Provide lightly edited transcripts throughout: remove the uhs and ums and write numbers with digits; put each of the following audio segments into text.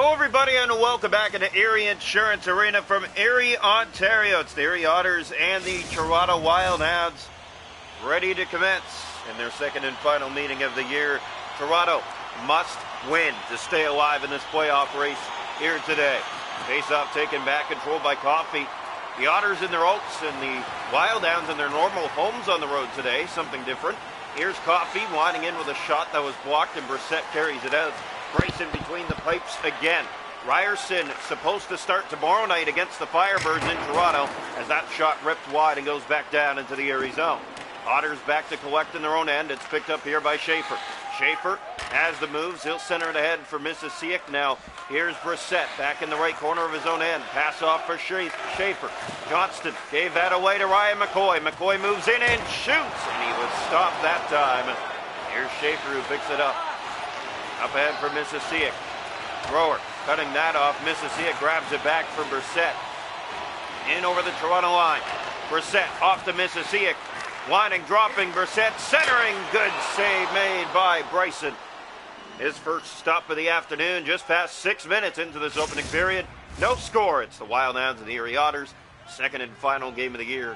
Hello everybody and welcome back into Erie Insurance Arena from Erie, Ontario. It's the Erie Otters and the Toronto Hounds ready to commence in their second and final meeting of the year. Toronto must win to stay alive in this playoff race here today. Face-off taken back, controlled by Coffey. The Otters in their Oaks and the Hounds in their normal homes on the road today, something different. Here's Coffey winding in with a shot that was blocked and Brissett carries it out. Bryson between the pipes again. Ryerson supposed to start tomorrow night against the Firebirds in Toronto as that shot ripped wide and goes back down into the Erie zone. Otters back to collect in their own end. It's picked up here by Schaefer. Schaefer has the moves. He'll center it ahead for Mississauga. Now here's Brissett back in the right corner of his own end. Pass off for Schaefer. Johnston gave that away to Ryan McCoy. McCoy moves in and shoots, and he was stopped that time. Here's Schaefer who picks it up. Up ahead for Mississauga. Thrower cutting that off. Mississauga grabs it back from Brissett. In over the Toronto line. Brissett off to Mississauga. Winding, dropping, Brissett centering. Good save made by Bryson. His first stop of the afternoon, just past 6 minutes into this opening period. No score. It's the Hounds and the Erie Otters. Second and final game of the year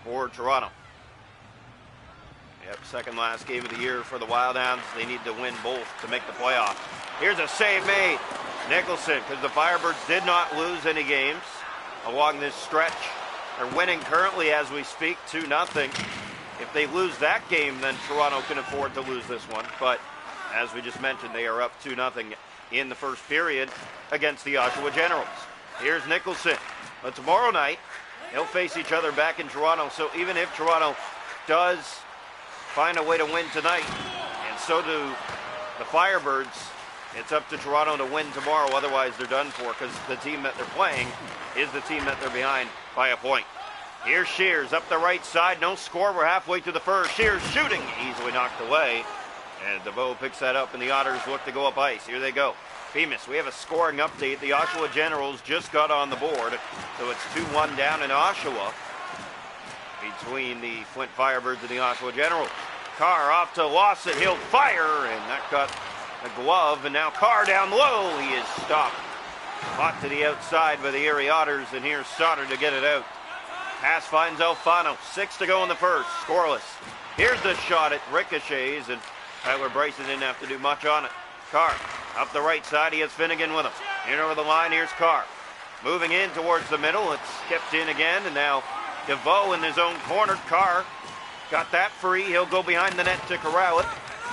for Toronto. Yep, second last game of the year for the Hounds. They need to win both to make the playoffs. Here's a save made. Nicholson, because the Firebirds did not lose any games along this stretch. They're winning currently as we speak, 2-0. If they lose that game, then Toronto can afford to lose this one. But as we just mentioned, they are up 2-0 in the first period against the Oshawa Generals. Here's Nicholson. But tomorrow night, they'll face each other back in Toronto. So even if Toronto does find a way to win tonight, and so do the Firebirds, it's up to Toronto to win tomorrow. Otherwise, they're done for because the team that they're playing is the team that they're behind by a point. Here's Shears up the right side. No score. We're halfway to the first. Shears shooting. Easily knocked away. And DeVoe picks that up, and the Otters look to go up ice. Here they go. Bemis, we have a scoring update. The Oshawa Generals just got on the board. So it's 2-1 down in Oshawa between the Flint Firebirds and the Oshawa Generals. Carr off to Lawson. He'll fire, and that got a glove. And now Carr down low. He is stopped. Hot to the outside by the Erie Otters, and here's Sauter to get it out. Pass finds Alfano. 6 to go in the first. Scoreless. Here's the shot. It ricochets, and Tyler Bryson didn't have to do much on it. Carr up the right side. He has Finnegan with him. In over the line. Here's Carr. Moving in towards the middle. It's kept in again, and now DeVoe in his own corner. Carr got that free. He'll go behind the net to corral it.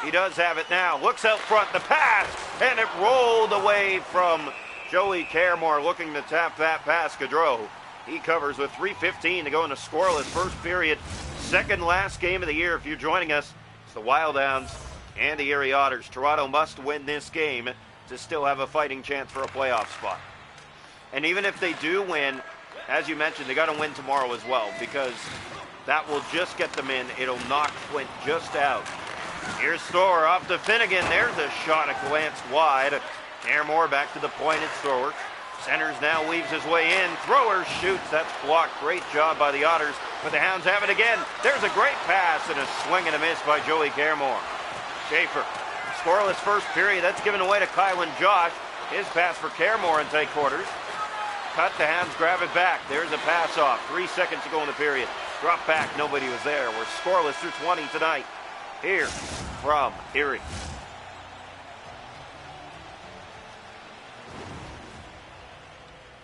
He does have it now. Looks out front. The pass, and it rolled away from Joey Caremore, looking to tap that pass. Gaudreau, he covers with 3:15 to go in a scoreless first period. Second last game of the year. If you're joining us, it's the Hounds and the Erie Otters. Toronto must win this game to still have a fighting chance for a playoff spot. And even if they do win, as you mentioned, they got to win tomorrow as well, because that will just get them in. It'll knock Flint just out. Here's Thrower off to Finnegan. There's a shot. It glanced wide. Caremore back to the point. It's Thrower. Centers now, weaves his way in. Thrower shoots. That's blocked. Great job by the Otters. But the Hounds have it again. There's a great pass and a swing and a miss by Joey Caremore. Schaefer. Scoreless first period. That's given away to Kylan Josh. His pass for Caremore in tight quarters. Cut. The Hounds grab it back. There's a pass off. 3 seconds to go in the period. Drop back. Nobody was there. We're scoreless through 20 tonight here from Erie.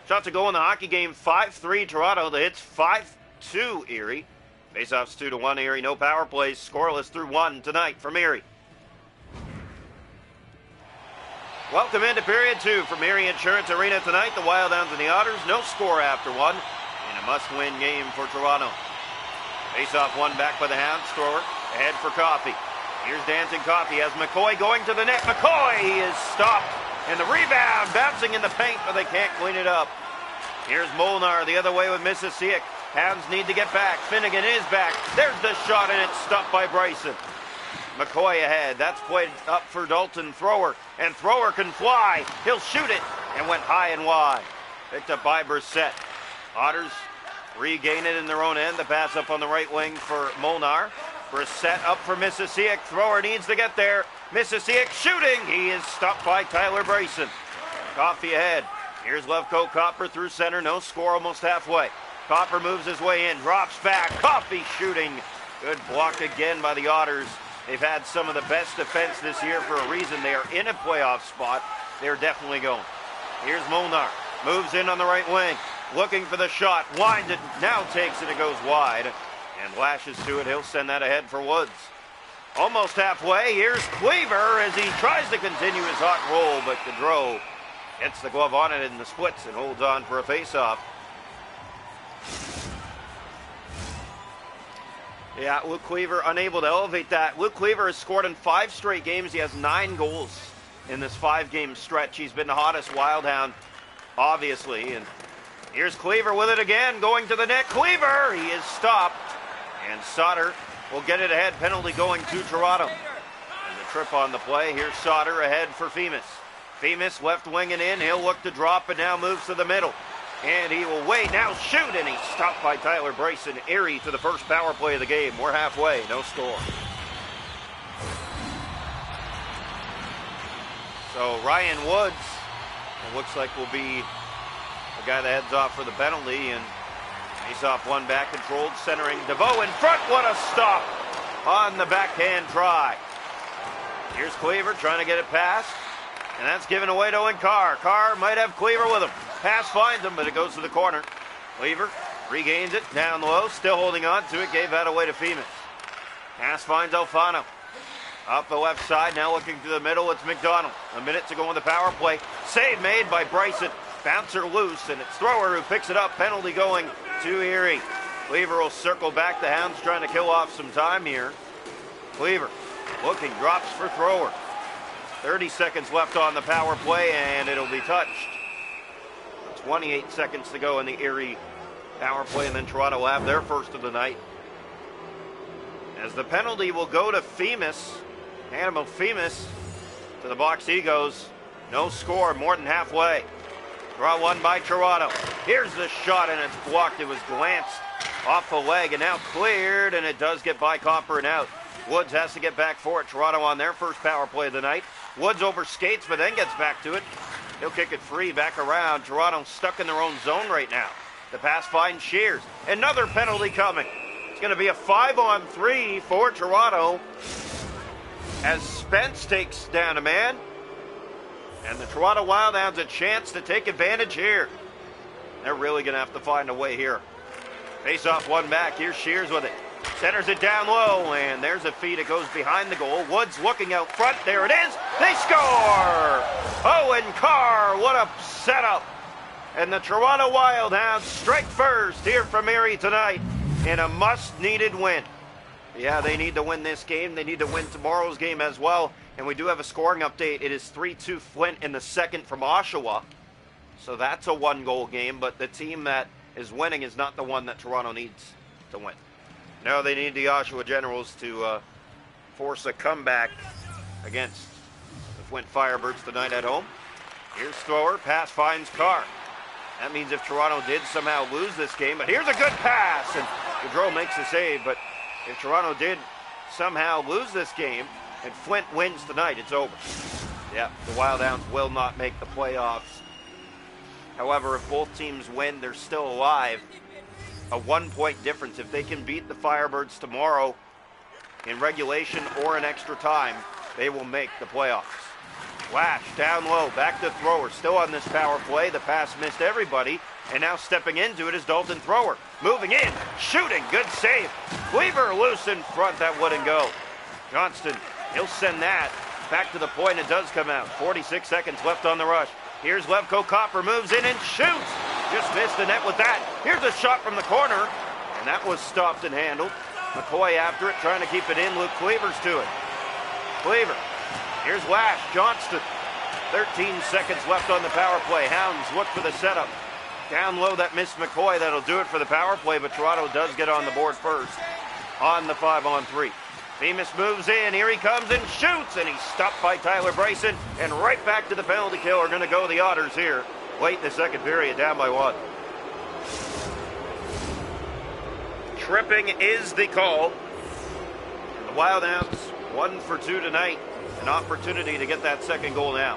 Shot to go in the hockey game. 5-3 Toronto. The hits 5-2 Erie. Faceoffs 2-1 Erie. No power plays. Scoreless through 1 tonight from Erie. Welcome into period 2 from Erie Insurance Arena tonight. The Hounds and the Otters. No score after 1. And a must-win game for Toronto. Faceoff won back by the Hounds. Thrower ahead for Coffey. Here's Dancing Coffey. Has McCoy going to the net. McCoy, he is stopped. And the rebound bouncing in the paint, but they can't clean it up. Here's Molnar the other way with Mississauga. Hounds need to get back. Finnegan is back. There's the shot, and it's stopped by Bryson. McCoy ahead. That's played up for Dalton. Thrower. And Thrower can fly. He'll shoot it. And went high and wide. Picked up by Brissett. Otters regain it in their own end. The pass up on the right wing for Molnar. Brissett up for Mississauga. Thrower needs to get there. Mississauga shooting. He is stopped by Tyler Bryson. Coffey ahead. Here's Levko Copper through center. No score, almost halfway. Copper moves his way in, drops back. Coffey shooting. Good block again by the Otters. They've had some of the best defense this year for a reason. They are in a playoff spot. They're definitely going. Here's Molnar. Moves in on the right wing. Looking for the shot. Winds it. Now takes it. It goes wide. And lashes to it. He'll send that ahead for Woods. Almost halfway. Here's Cleaver as he tries to continue his hot roll, but Gaudreau gets the glove on it in the splits and holds on for a face-off. Yeah, Luke Cleaver unable to elevate that. Luke Cleaver has scored in 5 straight games. He has 9 goals in this 5-game stretch. He's been the hottest Wildhound, obviously. And here's Cleaver with it again, going to the net. Cleaver, he is stopped. And Sauter will get it ahead. Penalty going to Toronto. And the trip on the play. Here's Sauter ahead for Femus. Femus left winging in. He'll look to drop and now moves to the middle. And he will wait, now shoot, and he's stopped by Tyler Bryson. Erie to the first power play of the game. We're halfway, no score. So Ryan Woods, it looks like, will be the guy that heads off for the penalty. And face off one back, controlled, centering. DeVoe in front, what a stop on the backhand try. Here's Cleaver trying to get it past. And that's given away to Carr. Carr might have Cleaver with him. Pass finds him, but it goes to the corner. Cleaver regains it, down low, still holding on to it, gave that away to Femus. Pass finds Alfano. Up the left side, now looking to the middle, it's McDonald. A minute to go on the power play. Save made by Bryson. Bouncer loose, and it's Thrower who picks it up. Penalty going to Erie. Cleaver will circle back. The Hounds trying to kill off some time here. Cleaver looking, drops for Thrower. 30 seconds left on the power play, and it'll be touched. 28 seconds to go in the Erie power play, and then Toronto will have their first of the night. As the penalty will go to Femus. Hannibal Femus to the box he goes. No score, more than halfway. Draw one by Toronto. Here's the shot, and it's blocked. It was glanced off the leg, and now cleared, and it does get by Copper and out. Woods has to get back for it. Toronto on their first power play of the night. Woods overskates, but then gets back to it. He'll kick it free, back around. Toronto stuck in their own zone right now. The pass finds Shears. Another penalty coming. It's going to be a 5-on-3 for Toronto as Spence takes down a man. And the Toronto Wildhounds a chance to take advantage here. They're really going to have to find a way here. Face off one back. Here's Shears with it. Centers it down low, and there's a feed. It goes behind the goal. Woods looking out front. There it is. They score! Owen Carr, what a setup. And the Toronto Wildhounds strike first here from Erie tonight in a must-needed win. Yeah, they need to win this game. They need to win tomorrow's game as well. And we do have a scoring update. It is 3-2 Flint in the second from Oshawa. So that's a 1-goal game, but the team that is winning is not the one that Toronto needs to win. No, they need the Oshawa Generals to force a comeback against the Flint Firebirds tonight at home. Here's Thrower. Pass finds Carr. That means if Toronto did somehow lose this game, but here's a good pass, and Gaudreau makes the save, but if Toronto did somehow lose this game and Flint wins tonight, it's over. Yeah, the Wildhounds will not make the playoffs. However, if both teams win, they're still alive. A 1-point difference. If they can beat the Firebirds tomorrow in regulation or in extra time, they will make the playoffs. Flash down low, back to Thrower, still on this power play. The pass missed everybody, and now stepping into it is Dalton Thrower. Moving in, shooting, good save. Cleaver loose in front, that wouldn't go. Johnston, he'll send that back to the point. It does come out. 46 seconds left on the rush. Here's Levko Copper, moves in and shoots. Just missed the net with that. Here's a shot from the corner, and that was stopped and handled. McCoy after it, trying to keep it in. Luke Cleaver's to it. Cleaver. Here's Lash. Johnston. 13 seconds left on the power play. Hounds look for the setup. Down low, that missed McCoy. That'll do it for the power play, but Toronto does get on the board first on the 5-on-3. Femus moves in. Here he comes and shoots, and he's stopped by Tyler Bryson. And right back to the penalty kill are going to go the Otters here. Late in the second period, down by 1. Tripping is the call. And the Wildhounds 1 for 2 tonight. An opportunity to get that second goal now.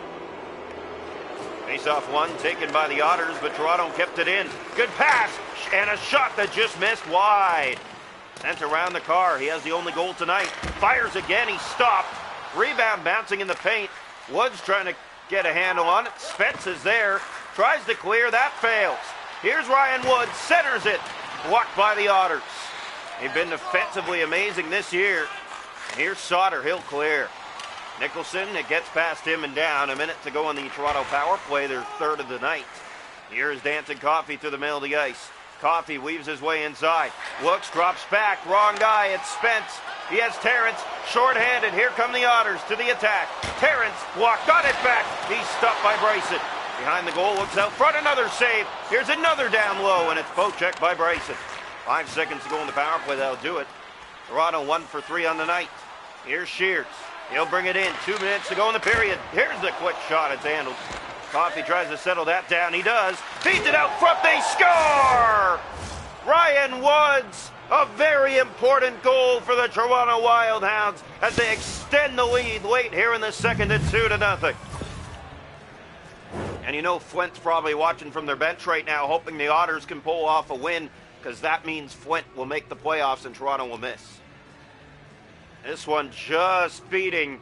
Face-off one taken by the Otters, but Toronto kept it in. Good pass, and a shot that just missed wide. Sent around the car. He has the only goal tonight. Fires again. He stopped. Rebound bouncing in the paint. Woods trying to get a handle on it. Spence is there. Tries to clear. That fails. Here's Ryan Woods. Centers it. Blocked by the Otters. They've been defensively amazing this year. And here's Sauter. He'll clear. Nicholson, it gets past him and down. A minute to go on the Toronto power play. Their third of the night. Here's Dancing Coffey through the middle of the ice. Coffey weaves his way inside. Looks, drops back. Wrong guy. It's Spence. He has Terrence. Short-handed. Here come the Otters to the attack. Terrence blocked. Got it back. He's stopped by Bryson. Behind the goal. Looks out front. Another save. Here's another down low, and it's poke check by Bryson. 5 seconds to go in the power play. That'll do it. Toronto 1 for 3 on the night. Here's Shears. He'll bring it in. 2 minutes to go in the period. Here's the quick shot. It's handled. Coffey tries to settle that down. He does. Feeds it out front. They score! Ryan Woods, a very important goal for the Toronto Wildhounds as they extend the lead late here in the second at 2-0. And you know Flint's probably watching from their bench right now, hoping the Otters can pull off a win, because that means Flint will make the playoffs and Toronto will miss. This one just beating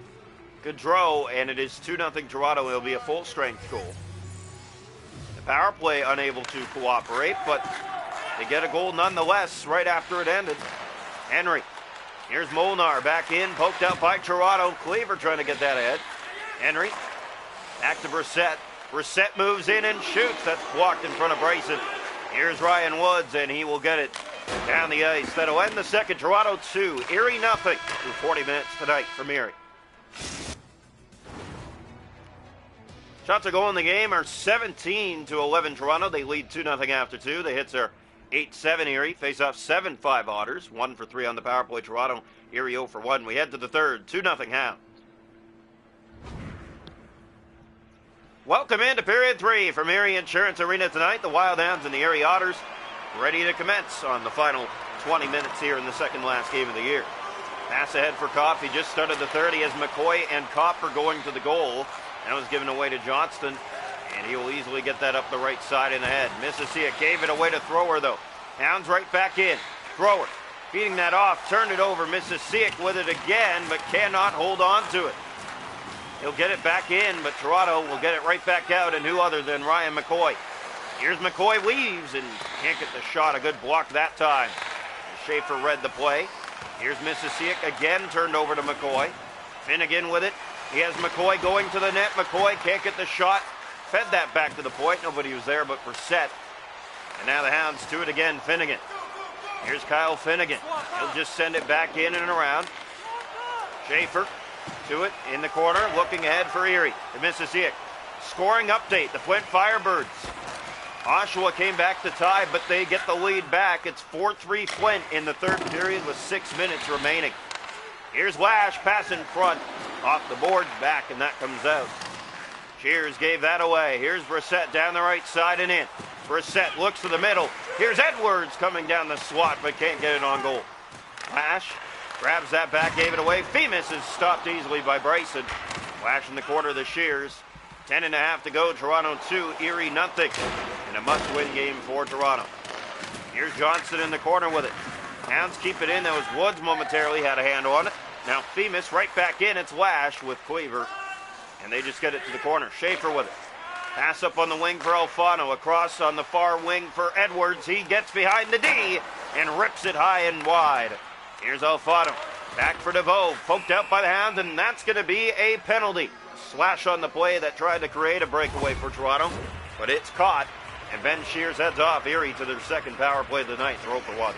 Gaudreau, and it is 2-0 Toronto. It'll be a full-strength goal. The power play unable to cooperate, but they get a goal nonetheless right after it ended. Henry. Here's Molnar back in, poked out by Toronto. Cleaver trying to get that ahead. Henry. Back to Brissett. Brissett moves in and shoots. That's blocked in front of Bryson. Here's Ryan Woods, and he will get it down the ice. That'll end the second. Toronto 2, Erie nothing through 40 minutes tonight from Erie. Shots a goal in the game are 17-11 Toronto. They lead 2-0 after 2. The hits are 8-7 Erie. Face-off 7-5 Otters. 1 for 3 on the power play. Toronto, Erie 0 for 1. We head to the third. 2-0 Hounds. Welcome into period 3 from Erie Insurance Arena tonight. The Wildhounds and the Erie Otters ready to commence on the final 20 minutes here in the second last game of the year. Pass ahead for Kopp. He just started the third. He has McCoy and Kopp are going to the goal. That was given away to Johnston, and he will easily get that up the right side in the head. Mississauga gave it away to Thrower, though. Hounds right back in. Thrower beating that off, turned it over. Mississauga with it again, but cannot hold on to it. He'll get it back in, but Toronto will get it right back out, and who other than Ryan McCoy. Here's McCoy, weaves, and can't get the shot. A good block that time. Schaefer read the play. Here's Mississauga again, turned over to McCoy. Finnegan with it. He has McCoy going to the net. McCoy can't get the shot. Fed that back to the point. Nobody was there but Brissett. And now the Hounds do it again. Finnegan. Here's Kyle Finnegan. He'll just send it back in and around. Schaefer to it in the corner. Looking ahead for Erie. The Mississauga. Scoring update. The Flint Firebirds. Oshawa came back to tie, but they get the lead back. It's 4-3 Flint in the third period with 6 minutes remaining. Here's Lash, pass in front. Off the boards, back, and that comes out. Shears gave that away. Here's Brissett down the right side and in. Brissett looks to the middle. Here's Edwards coming down the slot, but can't get it on goal. Lash grabs that back, gave it away. Femus is stopped easily by Bryson. Lash in the corner of the Shears. 10.5 to go. Toronto 2, Erie nothing. And a must-win game for Toronto. Here's Johnson in the corner with it. Hounds keep it in. That was Woods momentarily had a hand on it. Now Femus right back in. It's Lash with Cleaver. And they just get it to the corner. Schaefer with it. Pass up on the wing for Alfano. Across on the far wing for Edwards. He gets behind the D and rips it high and wide. Here's Alfano. Back for DeVoe. Poked out by the Hounds, and that's going to be a penalty. Slash on the play that tried to create a breakaway for Toronto. But it's caught. And Ben Shears heads off Erie to their second power play of the night. 0 for 1.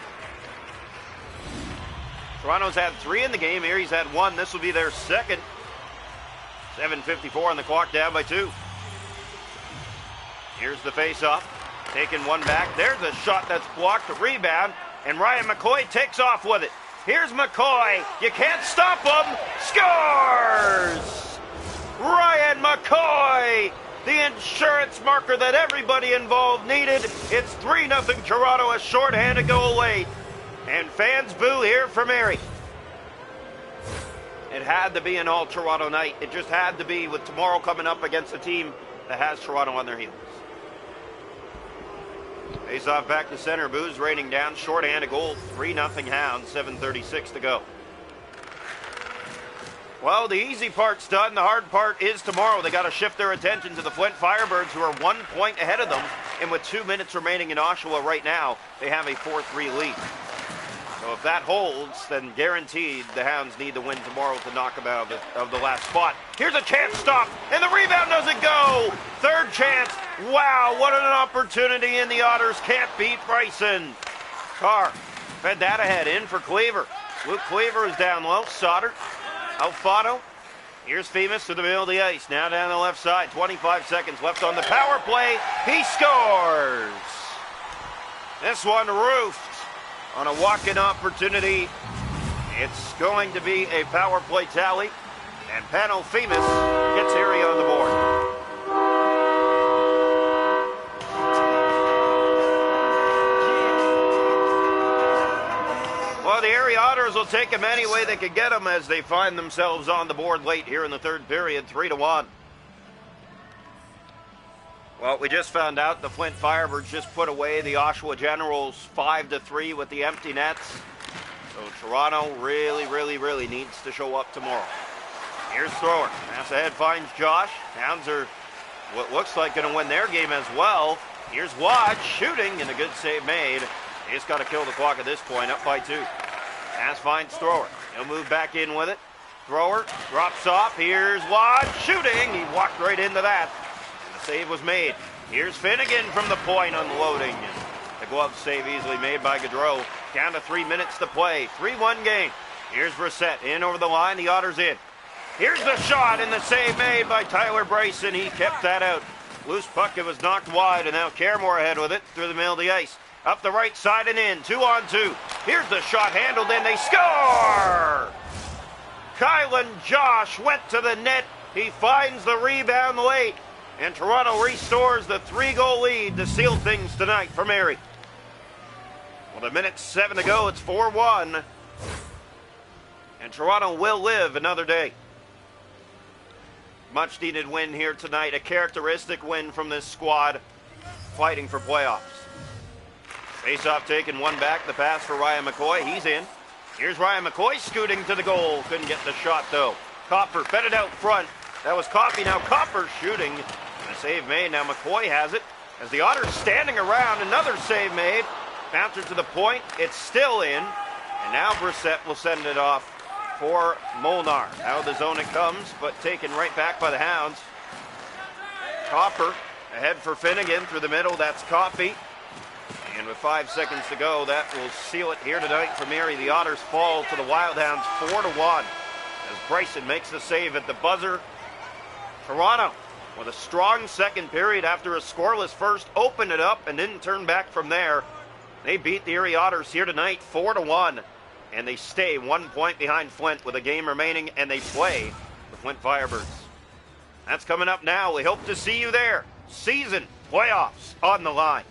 Toronto's had 3 in the game. Erie's had 1. This will be their second. 7:54 on the clock, down by 2. Here's the face-off. Taking one back. There's a shot that's blocked. A rebound. And Ryan McCoy takes off with it. Here's McCoy. You can't stop him. Scores! Ryan McCoy! The insurance marker that everybody involved needed. It's 3-0 Toronto, a shorthanded goal late. And fans boo here from Erie. It had to be an all-Toronto night. It just had to be, with tomorrow coming up against a team that has Toronto on their heels. Face off back to center. Booze raining down. Shorthand a goal. 3-0 Hounds. 7:36 to go. Well, the easy part's done. The hard part is tomorrow. They got to shift their attention to the Flint Firebirds, who are 1 point ahead of them. And with 2 minutes remaining in Oshawa right now, they have a 4-3 lead. So if that holds, then guaranteed the Hounds need to win tomorrow to knock them out of the last spot. Here's a chance stop, and the rebound doesn't go. Third chance. Wow, what an opportunity, and the Otters can't beat Bryson. Carr fed that ahead, in for Cleaver. Luke Cleaver is down low. Sauter. Alfano. Here's Femus to the middle of the ice. Now down the left side. 25 seconds left on the power play. He scores. This one roofed on a walk-in opportunity. It's going to be a power play tally. And Pano Femus gets Erie on the board. Well, the Erie Otters will take them any way they can get them as they find themselves on the board late here in the third period, 3-1. Well, we just found out the Flint Firebirds just put away the Oshawa Generals 5-3 with the empty nets. So Toronto really needs to show up tomorrow. Here's Thrower. Pass ahead finds Josh. Hounds are what looks like going to win their game as well. Here's Watt shooting and a good save made. They just got to kill the clock at this point, up by 2. Pass finds Thrower. He'll move back in with it. Thrower drops off. Here's Watt shooting. He walked right into that. And the save was made. Here's Finnegan from the point unloading. And the glove save easily made by Gaudreau. Down to 3 minutes to play. 3-1 game. Here's Brissett in over the line. The Otters in. Here's the shot and the save made by Tyler Bryson. He kept that out. Loose puck. It was knocked wide, and now Caremore ahead with it through the middle of the ice. Up the right side and in. 2-on-2. Here's the shot handled, and they score! Kylan Josh went to the net. He finds the rebound late. And Toronto restores the 3-goal lead to seal things tonight for Mary. Well, 1:07 to go. It's 4-1. And Toronto will live another day. Much needed win here tonight. A characteristic win from this squad fighting for playoffs. Face-off taken, one back. The pass for Ryan McCoy. He's in. Here's Ryan McCoy scooting to the goal. Couldn't get the shot, though. Copper fed it out front. That was Coffey. Now Copper shooting. And a save made. Now McCoy has it. As the Otters standing around, another save made. Bouncer to the point. It's still in. And now Brissett will send it off for Molnar. Out of the zone it comes, but taken right back by the Hounds. Copper ahead for Finnegan through the middle. That's Coffey. And with 5 seconds to go, that will seal it here tonight for Mary. The Otters fall to the Wildhounds 4-1 as Bryson makes the save at the buzzer. Toronto, with a strong second period after a scoreless first, opened it up and didn't turn back from there. They beat the Erie Otters here tonight 4-1, and they stay 1 point behind Flint with a game remaining, and they play the Flint Firebirds. That's coming up now. We hope to see you there. Season playoffs on the line.